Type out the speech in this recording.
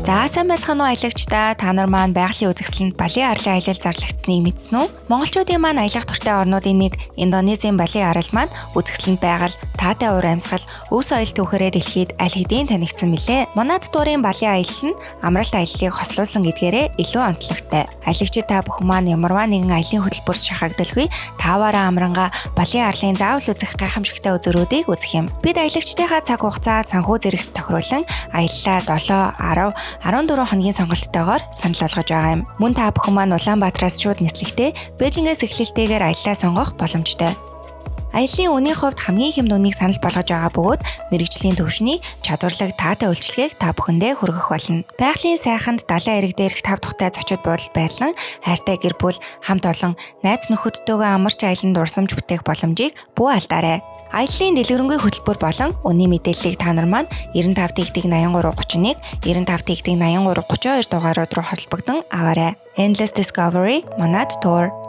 За сайн байцгаана уу аялагчдаа. Та нар маань байгалийн үзэсгэлэнт балийн арлын аялал зарлагдсныг мэдсэн үү? Монголчуудын маань аялах дуртай орнуудын нэг Индонезийн балийн арал маань үзэсгэлэнт байгаль, таатай уур амьсгал, өв соёл түүхээрээ дэлхийд аль хэдийн танигдсан билээ. Манад дуурын балийн аялал нь амралт аяллыг хослуулсан гэдгээрээ илүү онцлогтой. Аялагчид та бүхэн маань ямарваа нэгэн аялын хөтөлбөрт шахагдalгүй тааваараа амрангаа балийн арлын заавал үзэх гайхамшигтай үзүүрүүдийг үзэх юм. Бид аялагчдынхаа цаг хугацаа санхүү зэрэгт тохируулан аяллаа 14 хоногийн сонголттойгоор санал болгож байгаа юм. Мөн та бүхэн маань Улаанбаатараас шууд нислэгтээ Бээжингээс эхлэлтэйгээр аяллаа сонгох боломжтой. Аяллаа үнийн хувьд хамгийн хэм нүнийг санал болгож байгаа бөгөөд мэрэгжлийн төвшний чадварлаг таатай үйлчлэгийг та бүхэндээ хүргэх болно. Байгалийн сайханд далайн эрэг дээрх 5 тухтай зочид буудалд байрлан хайртай гэр бүл хамт олон найз нөхөдтэйгээ амарч аяланд дурсамж бүтээх боломжийг бүү алдаарай. Аяллаа дэлгэрэнгүй хөтөлбөр болон үнийн мэдээллийг та нар маань 95-83-31, 95-83-32 дугаарууд руу холбогдсон аваарай. Endless Discovery Манад Tour